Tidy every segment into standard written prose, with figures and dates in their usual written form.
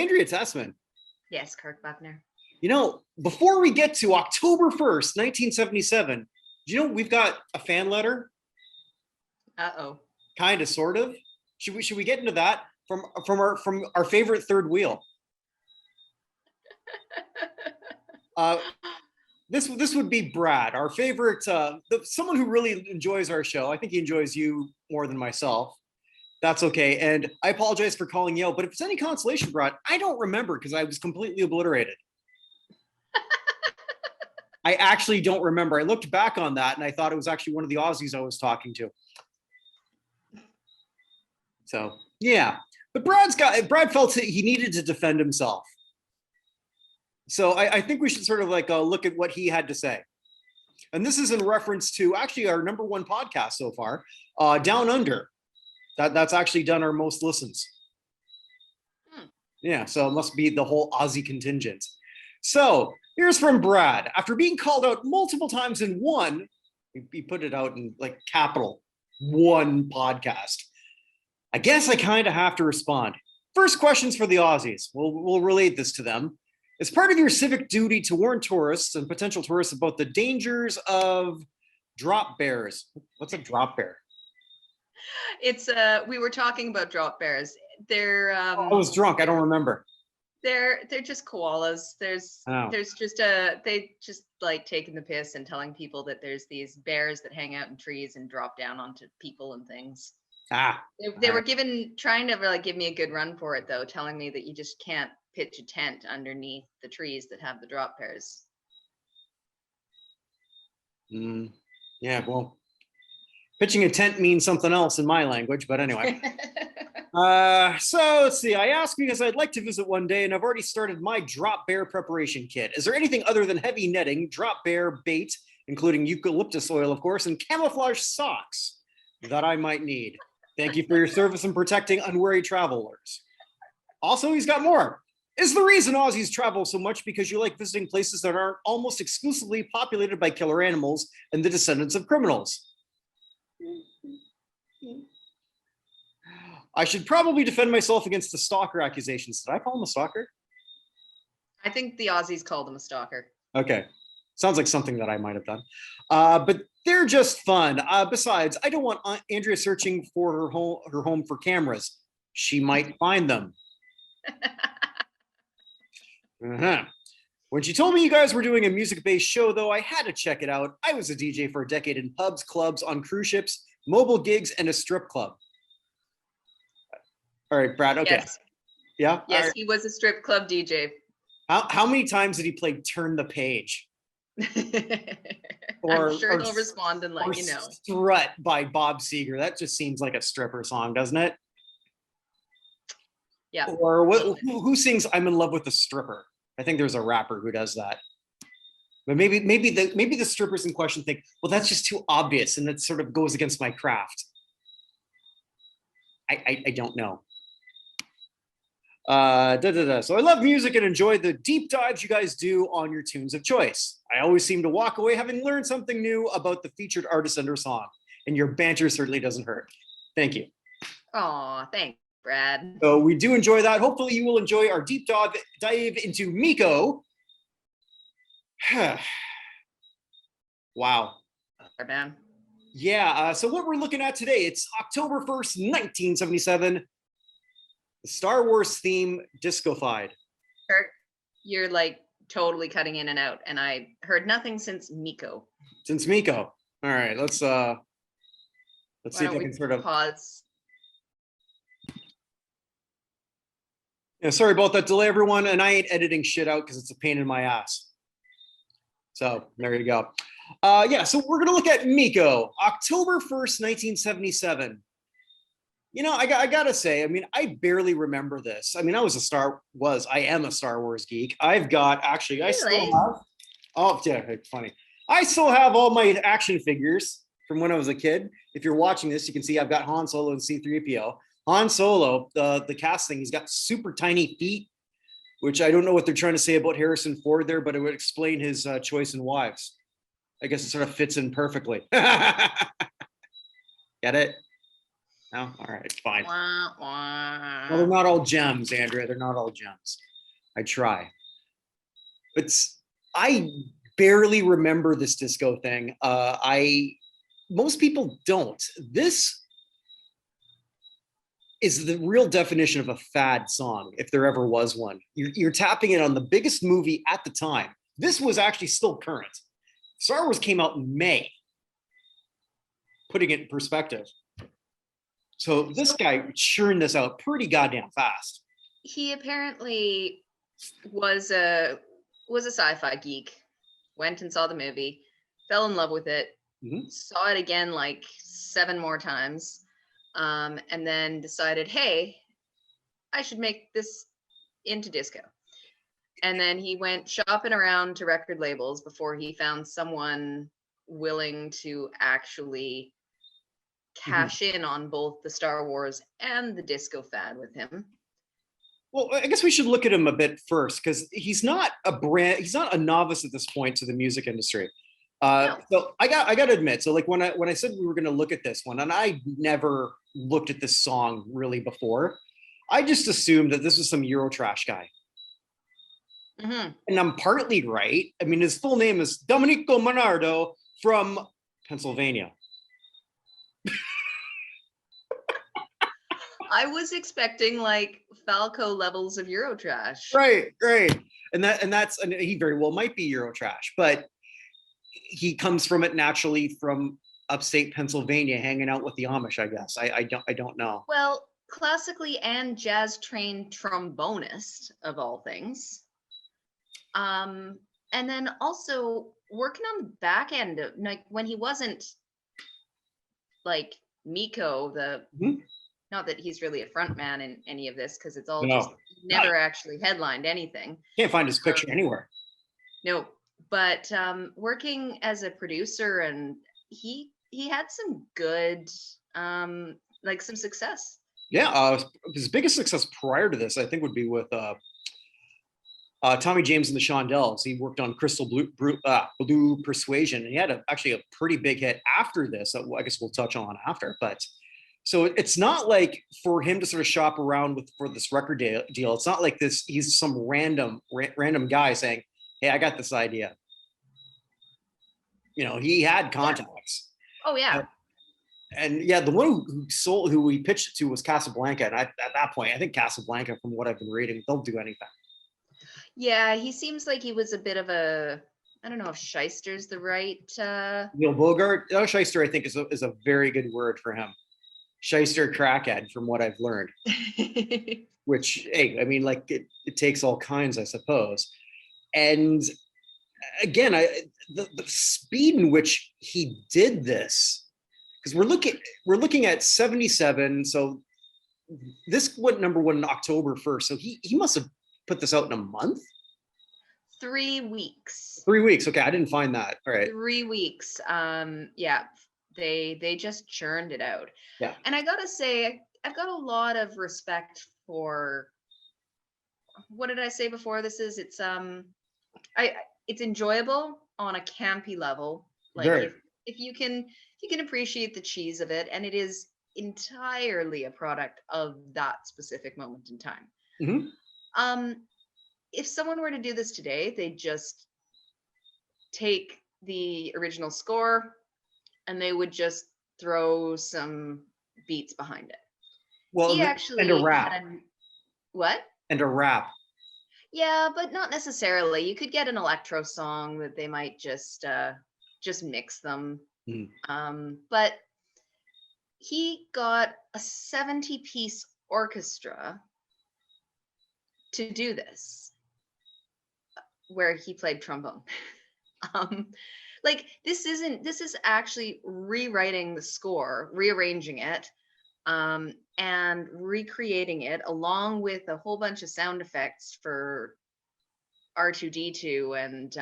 Andrea Tessmann. Yes, Kirk Buchner. You know, before we get to October 1st, 1977, do you know we've got a fan letter? Uh-oh. Kind of, sort of. Should we get into that from our favorite third wheel? This would be Brad, our favorite, someone who really enjoys our show. I think he enjoys you more than myself. That's okay. And I apologize for calling you out, but if it's any consolation, Brad, I don't remember because I was completely obliterated. I actually don't remember. I looked back on that and I thought it was actually one of the Aussies I was talking to. So, yeah. But Brad felt he needed to defend himself. So I think we should sort of like look at what he had to say. And this is in reference to actually our #1 podcast so far, Down Under. That's actually done our most listens. Yeah, so it must be the whole Aussie contingent. So here's from Brad. After being called out multiple times in one, he put it out in like capital, one podcast. I guess I kind of have to respond. First questions for the Aussies. We'll relate this to them. It's part of your civic duty to warn tourists and potential tourists about the dangers of drop bears. What's a drop bear? It's we were talking about drop bears. They're I was drunk. I don't remember. They're just koalas. There's just they just like taking the piss and telling people that there's these bears that hang out in trees and drop down onto people and things. They were trying to like give me a good run for it though, telling me that you just can't pitch a tent underneath the trees that have the drop bears. Yeah, well, pitching a tent means something else in my language, but anyway. So let's see. I asked because I'd like to visit one day, and I've already started my drop bear preparation kit. Is there anything other than heavy netting, drop bear bait, including eucalyptus oil, of course, and camouflage socks that I might need? Thank you for your service in protecting unwary travelers. Also, he's got more. Is the reason Aussies travel so much because you like visiting places that are almost exclusively populated by killer animals and the descendants of criminals? I should probably defend myself against the stalker accusations. Did I call him a stalker? I think the Aussies called him a stalker. Okay. Sounds like something that I might have done. But they're just fun. Besides, I don't want Andrea searching for her home for cameras. She might find them. When she told me you guys were doing a music-based show, though, I had to check it out. I was a DJ for a decade in pubs, clubs, on cruise ships, mobile gigs, and a strip club. All right, Brad. Okay. Yes. Yeah. Yes, he was a strip club DJ. How many times did he play "Turn the Page"? I'm sure he'll respond and let you know. "Strut" by Bob Seger. That just seems like a stripper song, doesn't it? Yeah. Or who sings "I'm in love with a stripper"? I think there's a rapper who does that. But maybe the strippers in question think, well, that's just too obvious, and that sort of goes against my craft. I don't know. So I love music and enjoy the deep dives you guys do on your tunes of choice. I always seem to walk away having learned something new about the featured artist and her song, and your banter certainly doesn't hurt. Thank you. Aw, thanks, Brad. So we do enjoy that. Hopefully you will enjoy our deep dive into Meco. Wow. Man. Yeah, so what we're looking at today, it's October 1st, 1977. The Star Wars theme discofied. Kirk, you're like totally cutting in and out, and I heard nothing since Meco. Since Meco. All right, let's see if I can sort of pause. Yeah, sorry about that delay, everyone. And I ain't editing shit out because it's a pain in my ass. So there you go. Yeah, so we're gonna look at Meco, October 1st, 1977. You know, I gotta say, I mean, I barely remember this. I mean, I am a Star Wars geek. I've got, actually, I still have, Oh, yeah, it's funny. I still have all my action figures from when I was a kid. If you're watching this, you can see I've got Han Solo and C-3PO. Han Solo, the casting, he's got super tiny feet, which I don't know what they're trying to say about Harrison Ford there, but it would explain his choice in wives. I guess it sort of fits in perfectly. Get it? No? All right, fine. Wah, wah. Well, they're not all gems, Andrea. They're not all gems. I try. But I barely remember this disco thing. Most people don't. This is the real definition of a fad song, if there ever was one. You're tapping it on the biggest movie at the time. This was actually still current. Star Wars came out in May, putting it in perspective. So this guy churned this out pretty goddamn fast. He apparently was a sci-fi geek, went and saw the movie, fell in love with it, saw it again like 7 more times, and then decided, hey, I should make this into disco. And then he went shopping around to record labels before he found someone willing to actually cash in on both the Star Wars and the disco fad with him. Well, I guess we should look at him a bit first, because he's not a novice at this point to the music industry. No. So I got to admit, so like when I said we were going to look at this one, and I never looked at this song really before, I just assumed that this was some Eurotrash guy. And I'm partly right. I mean, his full name is Domenico Monardo from Pennsylvania. I was expecting like Falco levels of Eurotrash. Right. And he very well might be Eurotrash, but he comes from it naturally from upstate Pennsylvania, hanging out with the Amish, I guess. I don't know. Well, classically and jazz trained trombonist of all things. And then also working on the back end of, like, when he wasn't like Meco, not that he's really a front man in any of this, because it's all just never actually headlined anything. Can't find his picture anywhere. No, but working as a producer, and he had some good like some success. Yeah, his biggest success prior to this, I think, would be with Tommy James and the Shondells. He worked on Crystal Blue Persuasion, and he had actually a pretty big hit after this. I guess we'll touch on after. But so it's not like for him to sort of shop around for this record deal. It's not like this. He's some random guy saying, "Hey, I got this idea." You know, he had contacts. Oh yeah. And yeah, the one who we pitched it to was Casablanca, and at that point, I think Casablanca, from what I've been reading, they'll do anything. Yeah, he seems like he was a bit of a, I don't know if shyster's the right. Neil Bogart, shyster, I think is a very good word for him. Shyster crackhead, from what I've learned. Which, hey, I mean, like it takes all kinds, I suppose. And again, the speed in which he did this, because we're looking at 77. So this went number 1 on October 1st. So he must have put this out in a month. 3 weeks. 3 weeks. Okay, I didn't find that. All right. 3 weeks. Yeah, they just churned it out. Yeah. And I gotta say, I've got a lot of respect for. What did I say before? It's enjoyable on a campy level. Like if you can appreciate the cheese of it, and it is entirely a product of that specific moment in time. If someone were to do this today, they'd just take the original score and they would just throw some beats behind it. Well, he actually and a rap. What? And a rap. Yeah, but not necessarily. You could get an electro song that they might just mix them. But he got a 70-piece orchestra to do this, where he played trombone. Like this is actually rewriting the score, rearranging it, and recreating it, along with a whole bunch of sound effects for R2D2 and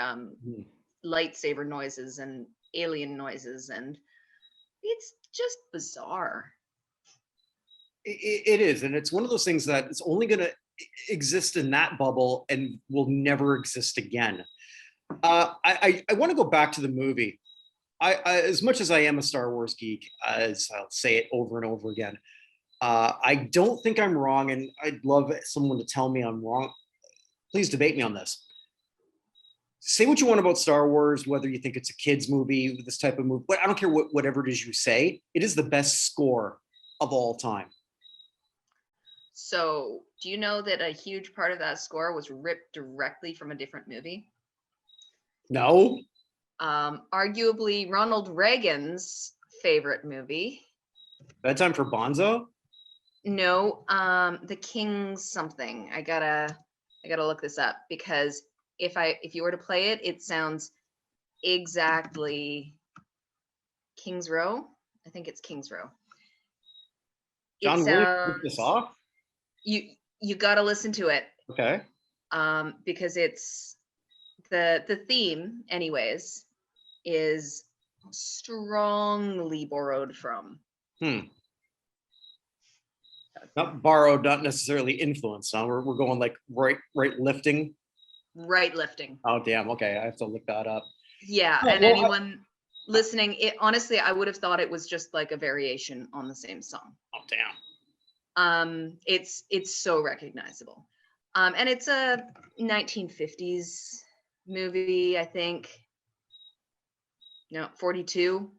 lightsaber noises and alien noises, and it's just bizarre. It is, and it's one of those things that it's only going to exist in that bubble and will never exist again. I want to go back to the movie. I as much as I am a Star Wars geek, as I'll say it over and over again, I don't think I'm wrong, and I'd love someone to tell me I'm wrong. Please debate me on this. Say what you want about Star Wars, whether you think it's a kid's movie, this type of movie, but I don't care whatever it is you say. It is the best score of all time. So, do you know that a huge part of that score was ripped directly from a different movie? No. Arguably Ronald Reagan's favorite movie. Bedtime for Bonzo? No, The King's something. I gotta look this up, because if you were to play it, it sounds exactly King's Row. I think it's King's Row. John Williams took this off? You got to listen to it. Okay. Because it's the theme, anyways, is strongly borrowed from. Not borrowed, not necessarily influenced. Huh? We're going like right lifting. Right lifting. Oh damn. Okay, I have to look that up. Yeah, and well, anyone listening, honestly, I would have thought it was just like a variation on the same song. Oh damn. It's so recognizable. And it's a 1950s movie, I think. No, 42.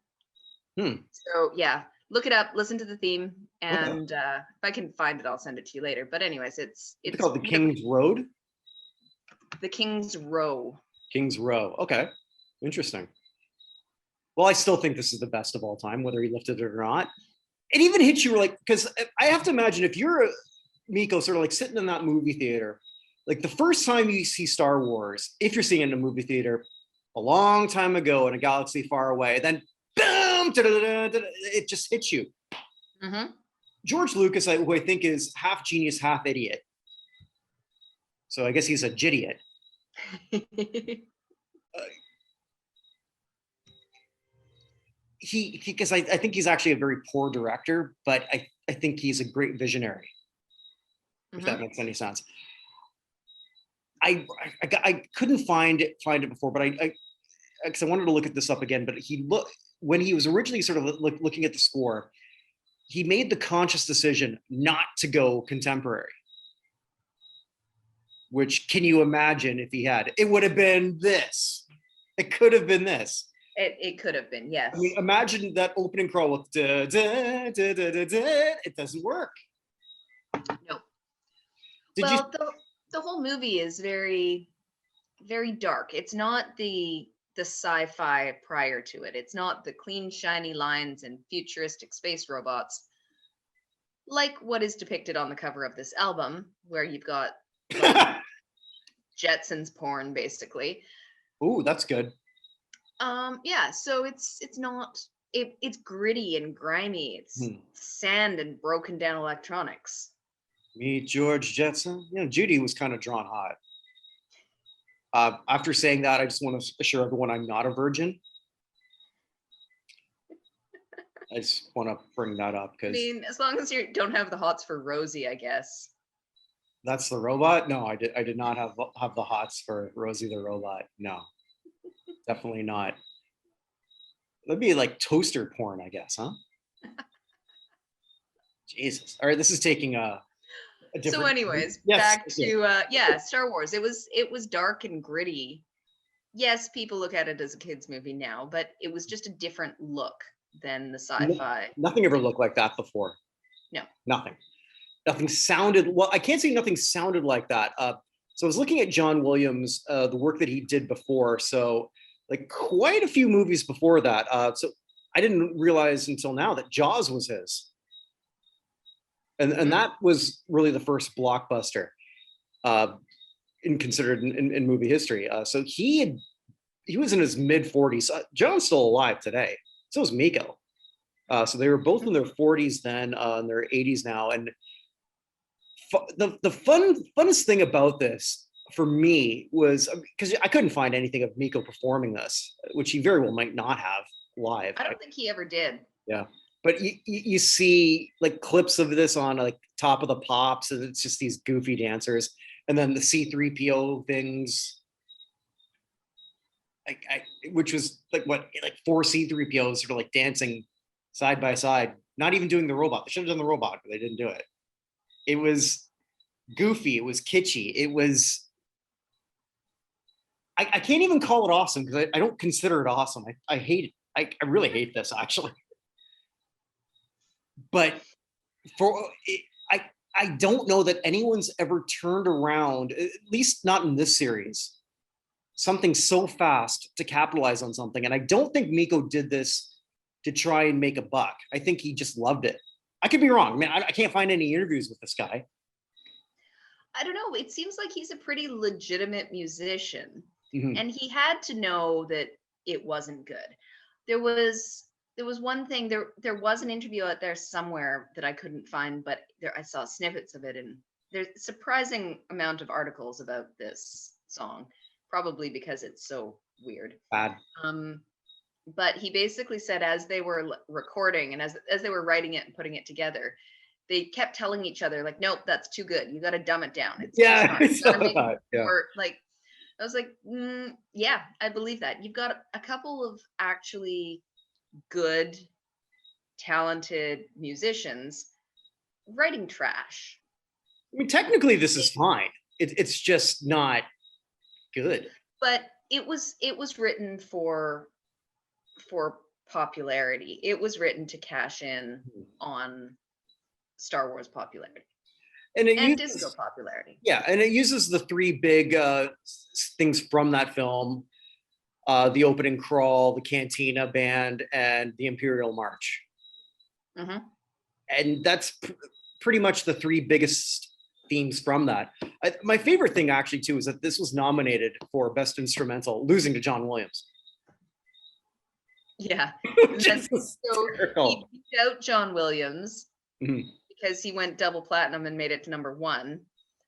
So yeah, look it up, listen to the theme, and if I can find it, I'll send it to you later. But anyways, it's called The King's Road? The King's Row. King's Row. Okay. Interesting. Well, I still think this is the best of all time, whether he lifted it or not. It even hits you like, because I have to imagine if you're Meco sort of like sitting in that movie theater, like the first time you see Star Wars, if you're seeing it in a movie theater a long time ago in a galaxy far away, then boom, it just hits you. Mm-hmm. George Lucas, who I think is half genius, half idiot. So I guess he's a jidiot. Because I think he's actually a very poor director, but I think he's a great visionary. If that makes any sense. I couldn't find it before, but because I wanted to look at this up again. But when he was originally sort of looking at the score, he made the conscious decision not to go contemporary. Which, can you imagine if he had? It would have been this. It could have been this. It could have been, yes. I mean, imagine that opening crawl with da, da, da, da, da, da. It doesn't work. No. The whole movie is very, very dark. It's not the sci-fi prior to it. It's not the clean, shiny lines and futuristic space robots like what is depicted on the cover of this album, where you've got Jetsons porn, basically. Ooh, that's good. Yeah, so it's not, it's gritty and grimy. It's sand and broken down electronics. Meet George Jetson. Judy was kind of drawn hot. After saying that, I just want to assure everyone I'm not a virgin. I just want to bring that up because. I mean, as long as you don't have the hots for Rosie, I guess. That's the robot? No, I did not have the hots for Rosie the robot. No, definitely not. That'd be like toaster porn, I guess, huh? Jesus. All right, this is taking a different. So, anyways, back to Star Wars. It was dark and gritty. Yes, people look at it as a kids' movie now, but it was just a different look than the sci-fi. Nothing ever looked like that before. No. Nothing sounded, well, I can't say nothing sounded like that. So I was looking at John Williams, the work that he did before. So like quite a few movies before that. So I didn't realize until now that Jaws was his. And that was really the first blockbuster considered in movie history. So he was in his mid 40s. John's still alive today. So is Meco. So they were both in their 40s then, in their 80s now. And the funnest thing about this, for me was because I couldn't find anything of Meco performing this, which he very well might not have live. I don't think he ever did. Yeah. But you see like clips of this on like Top of the Pops, and it's just these goofy dancers. And then the C3PO things, which was like what, like 4 C3POs sort of like dancing side by side, not even doing the robot. They should have done the robot, but they didn't do it. It was goofy. It was kitschy. It was, I can't even call it awesome because I don't consider it awesome. I hate it. I really hate this actually. But I don't know that anyone's ever turned around, at least not in this series, something so fast to capitalize on something. And I don't think Meco did this to try and make a buck. I think he just loved it. I could be wrong. I mean, I can't find any interviews with this guy. I don't know. It seems like he's a pretty legitimate musician. Mm-hmm. And he had to know that it wasn't good. There was one thing, there was an interview out there somewhere that I couldn't find, but I saw snippets of it, and there's a surprising amount of articles about this song, probably because it's so weird. Bad. But he basically said as they were recording and as they were writing it and putting it together, they kept telling each other like, nope, that's too good. You got to dumb it down. It's just not, make it more, like, I was like, yeah, I believe that. You've got a couple of actually good, talented musicians writing trash. I mean, technically this is fine. It's just not good. But it was written for popularity. It was written to cash in on Star Wars popularity. And disco popularity. Yeah, and it uses the 3 big things from that film. The opening crawl, the Cantina Band, and the Imperial March. Mm-hmm. And that's pretty much the 3 biggest themes from that. My favorite thing actually too is that this was nominated for Best Instrumental, losing to John Williams. Yeah. So he beat out John Williams because he went double platinum and made it to #1.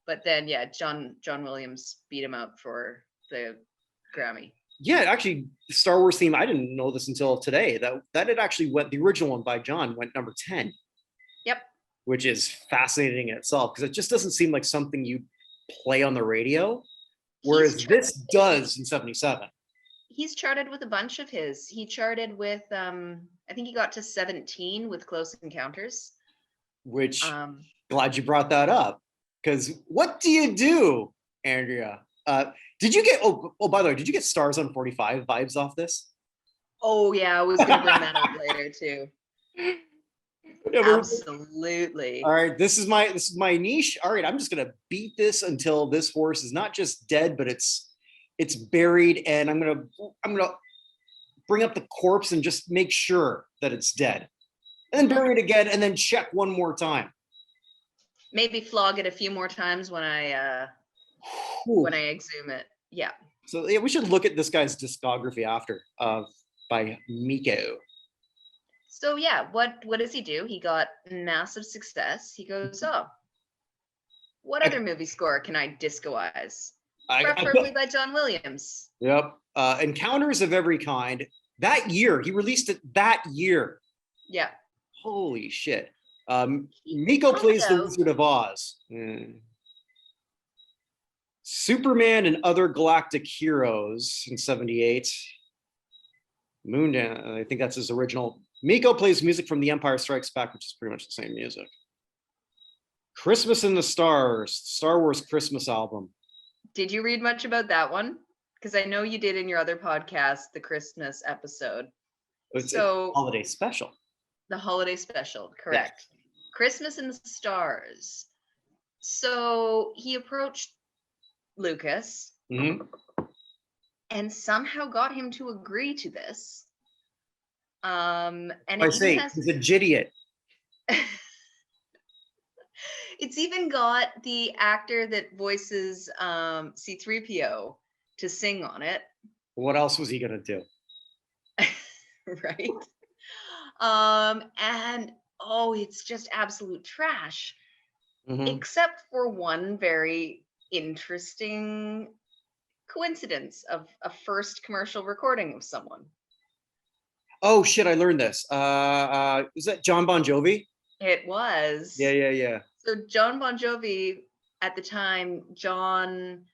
But then, yeah, John Williams beat him out for the Grammy. Yeah, actually, the Star Wars theme, I didn't know this until today, that it actually went, the original one by John went #10. Yep. Which is fascinating in itself, because it just doesn't seem like something you play on the radio, whereas this does in 77. He's charted with a bunch of his. He charted with, I think he got to 17 with Close Encounters. Which, glad you brought that up, because what do you do, Andrea? Did you get, by the way, did you get Stars on 45 vibes off this? Oh yeah, I was gonna bring that up later too. Absolutely. All right, this is my niche. All right, I'm just gonna beat this until this horse is not just dead, but it's buried, and I'm gonna bring up the corpse and just make sure that it's dead, and then bury it again, and then check one more time. Maybe flog it a few more times when I exhume it. Yeah. So yeah, we should look at this guy's discography after by Meco. So yeah, what does he do? He got massive success. He goes, oh, what other movie score can I discoize? Preferably by John Williams. Yep. Encounters of Every Kind. That year, he released it that year. Yeah. Holy shit. Meco plays the Wizard of Oz. Superman and Other Galactic Heroes in 78. Moondance, I think that's his original. Meco plays music from The Empire Strikes Back, which is pretty much the same music. Christmas in the Stars, Star Wars Christmas album. Did you read much about that one? Because I know you did in your other podcast, the Christmas episode. It's a holiday special. The holiday special, correct. Yeah. Christmas in the Stars. So he approached Lucas and somehow got him to agree to this. And he's a jidiot. It's even got the actor that voices C3PO to sing on it. What else was he gonna do? Right. And it's just absolute trash. Except for one very interesting coincidence of a first commercial recording of someone. Oh shit, I learned this. Was that John Bon Jovi? It was. Yeah. So John Bon Jovi, at the time, John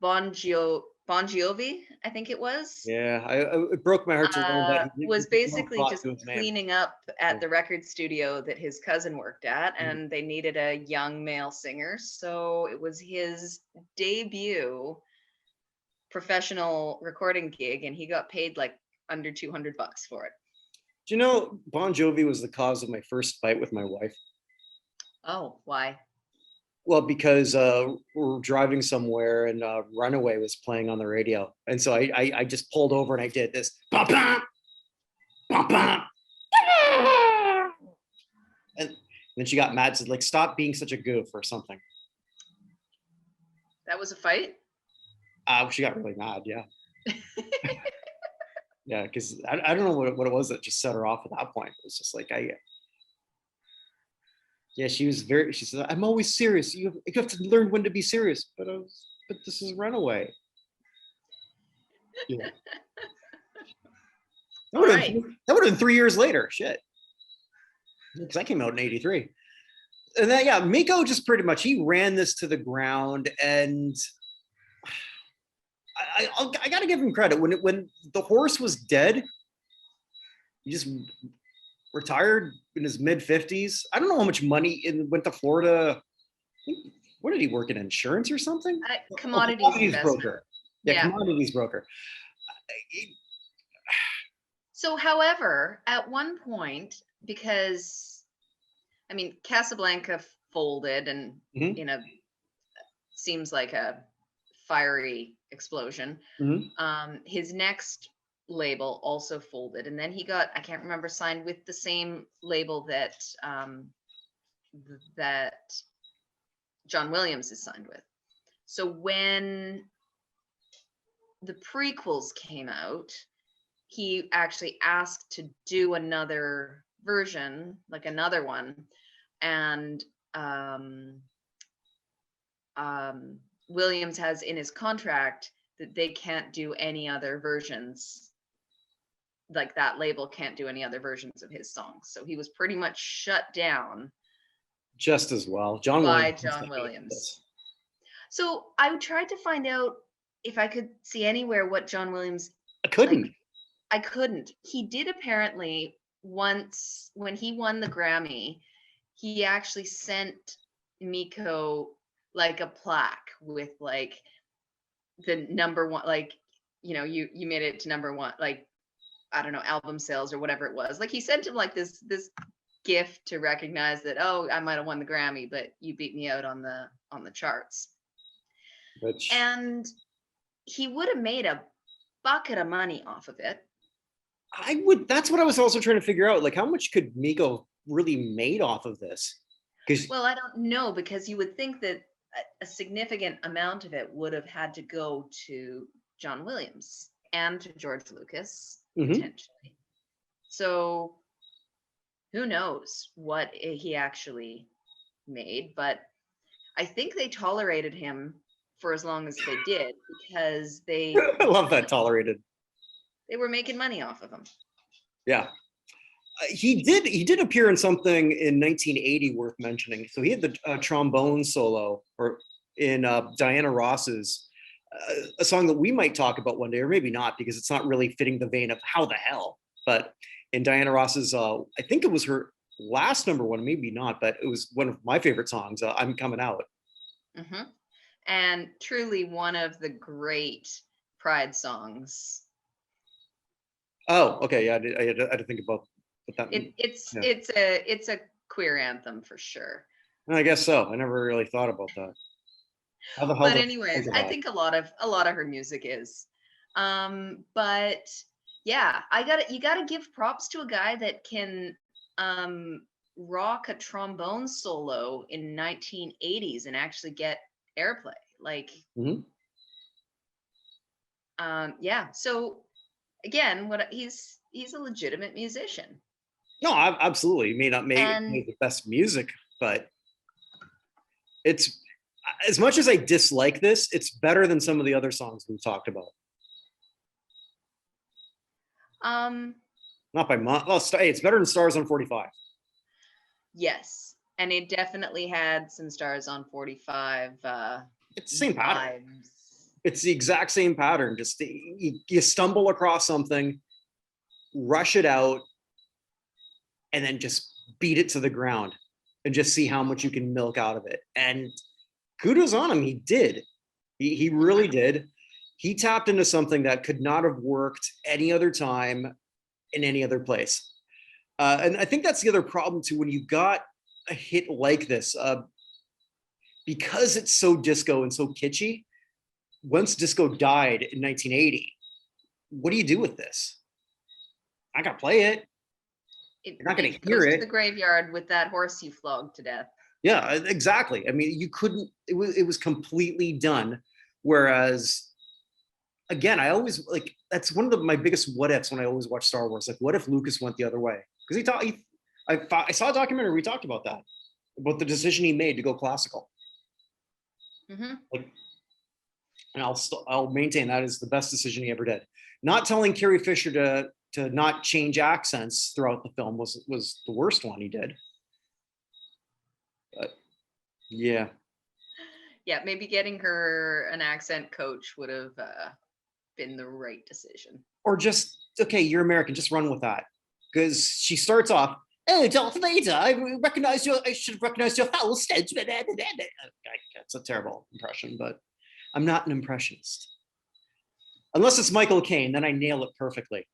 Bon Jovi, I think it was. Yeah, it broke my heart to learn that he was basically just to his name. cleaning up at the record studio that his cousin worked at, and they needed a young male singer. So it was his debut professional recording gig, and he got paid like under $200 for it. Do you know Bon Jovi was the cause of my first fight with my wife? Oh, why? Well, because we're driving somewhere and Runaway was playing on the radio. And so I just pulled over and I did this. And then she got mad, said, like, stop being such a goof or something. That was a fight? She got really mad, yeah. Yeah, because I don't know what it was that just set her off at that point. It was just like, yeah, she said, I'm always serious. You have to learn when to be serious. But this is Runaway. Yeah. That would have been 3 years later. Shit. Because I came out in 83. And then, yeah, Meco just pretty much, he ran this to the ground. And I got to give him credit. When the horse was dead, he just retired in his mid-50s. I don't know how much money went to Florida. What did he work in, insurance or something? Commodities broker. Yeah, commodities broker. So, however, at one point, because, I mean, Casablanca folded and, seems like a fiery explosion. His next label also folded, and then he got, I can't remember, signed with the same label that that John Williams is signed with. So when the prequels came out, he actually asked to do another version, like another one, and Williams has in his contract that they can't do any other versions, like that label can't do any other versions of his songs. So he was pretty much shut down just as well. John Williams. So I tried to find out if I could see anywhere what John Williams. I couldn't. I couldn't. He did apparently once, when he won the Grammy, he actually sent Meco like a plaque with like the number one, like, you made it to number one, like, I don't know, album sales or whatever it was. Like, he sent him like this gift to recognize that, oh, I might have won the Grammy, but you beat me out on the charts. And he would have made a bucket of money off of it. That's what I was also trying to figure out. Like, how much could Meco really made off of this? Well, I don't know, because you would think that a significant amount of it would have had to go to John Williams and to George Lucas, potentially. So who knows what he actually made, but I think they tolerated him for as long as they did, because they I love that, tolerated. They were making money off of him. Yeah. He did appear in something in 1980 worth mentioning. So he had the trombone solo in Diana Ross's, a song that we might talk about one day, or maybe not, because it's not really fitting the vein of How the Hell. But in Diana Ross's, I think it was her last number one, maybe not, but it was one of my favorite songs, I'm Coming Out. And truly one of the great Pride songs. Oh, okay. Yeah, I had to think about what that means. It's a queer anthem for sure. I guess so. I never really thought about that. But anyways, I think a lot of her music is. But yeah, you gotta give props to a guy that can rock a trombone solo in 1980s and actually get airplay. Like, yeah. So again, he's a legitimate musician. No, absolutely. He may not make the best music, but as much as I dislike this, it's better than some of the other songs we've talked about. Not by much. Well, it's better than Stars on 45. Yes, and it definitely had some Stars on 45. It's the same pattern. It's the exact same pattern. Just you stumble across something, rush it out, and then just beat it to the ground and just see how much you can milk out of it. And kudos on him. He did. He really did. He tapped into something that could not have worked any other time in any other place. And I think that's the other problem too, when you got a hit like this, because it's so disco and so kitschy, once disco died in 1980, what do you do with this? I gotta play it. You're not gonna hear it. To the graveyard with that horse you flogged to death. Yeah, exactly. I mean, you couldn't, it was completely done. Whereas, again, I always like, that's one of my biggest what ifs when I always watch Star Wars. Like, what if Lucas went the other way? Because I saw a documentary, we talked about that, about the decision he made to go classical. Like, and I'll maintain that is the best decision he ever did. Not telling Carrie Fisher to not change accents throughout the film was the worst one he did. But yeah. Yeah, maybe getting her an accent coach would have been the right decision. Or just, okay, you're American, just run with that. Because she starts off, oh, Darth Vader, I should have recognized your house. That's a terrible impression, but I'm not an impressionist. Unless it's Michael Caine, then I nail it perfectly.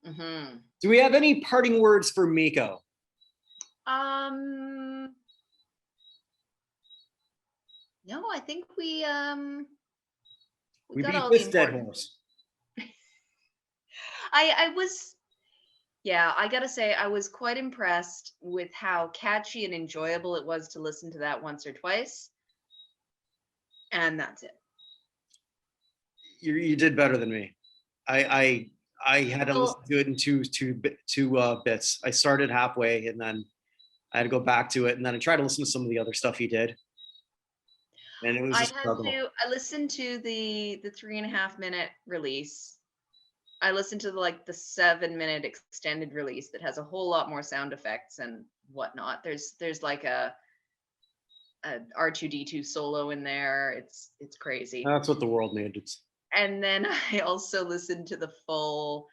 Do we have any parting words for Meco? No, I think we got beat all this dead horse. I gotta say, I was quite impressed with how catchy and enjoyable it was to listen to that once or twice. And that's it. You did better than me. I had to listen to it in two bits. I started halfway and then I had to go back to it, and then I tried to listen to some of the other stuff he did. And it was just I listened to the 3.5 minute release. I listened to the 7-minute extended release that has a whole lot more sound effects and whatnot. There's like a R2D2 solo in there. It's crazy. That's what the world needed. And then I also listened to the full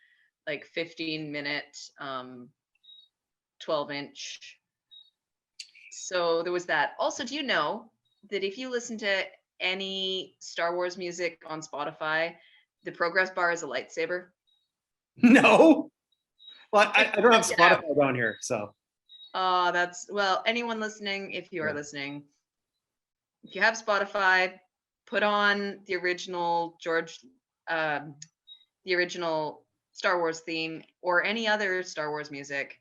15-minute 12-inch. So there was that. Also, do you know that if you listen to any Star Wars music on Spotify, the progress bar is a lightsaber? No. Well, I don't have Spotify down here, so. Anyone listening, if you are listening, if you have Spotify, put on the original the original Star Wars theme or any other Star Wars music,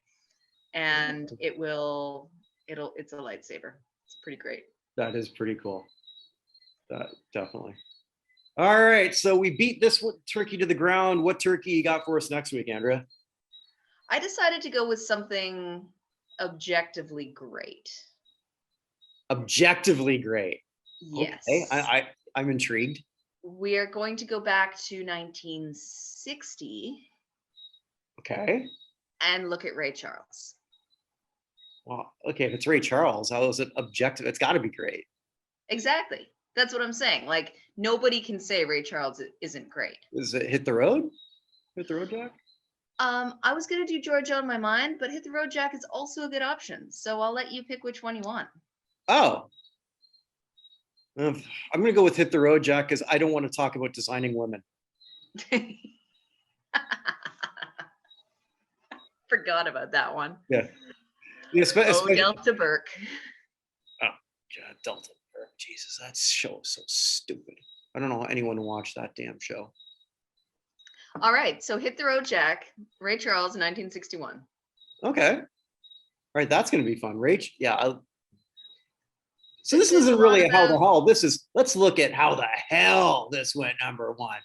and it's a lightsaber. It's pretty great. That is pretty cool. That definitely. All right, so we beat this turkey to the ground. What turkey you got for us next week, Andrea? I decided to go with something objectively great. Objectively great. Yes. Okay. I'm intrigued. We are going to go back to 1960. Okay. And look at Ray Charles. Well, okay, if it's Ray Charles, how is it objective? It's got to be great. Exactly. That's what I'm saying. Nobody can say Ray Charles isn't great. Is it Hit the Road? Hit the Road Jack? I was going to do Georgia on My Mind, but Hit the Road Jack is also a good option. So I'll let you pick which one you want. Oh. I'm going to go with Hit the Road Jack because I don't want to talk about designing women. Forgot about that one. Yeah. Delta Burke. Oh, God, Delta Burke. Jesus, that show is so stupid. I don't know anyone watched that damn show. All right, so Hit the Road Jack, Ray Charles, 1961. Okay. All right, that's going to be fun. So this isn't really a how the hell. This is, let's look at how the hell this went number one.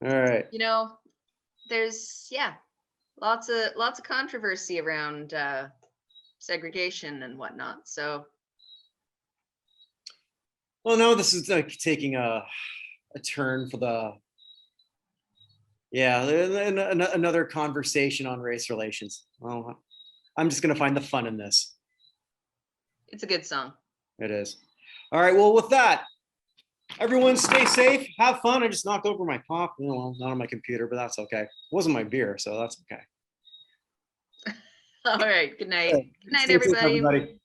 All right. There's lots of controversy around segregation and whatnot. So. Well, no, this is like taking a turn for the, yeah, another conversation on race relations. Well, I'm just going to find the fun in this. It's a good song. It is. All right. Well, with that, everyone stay safe. Have fun. I just knocked over my pop. Well, not on my computer, but that's okay. It wasn't my beer, so that's okay. All right. Good night. Good Good night, everybody.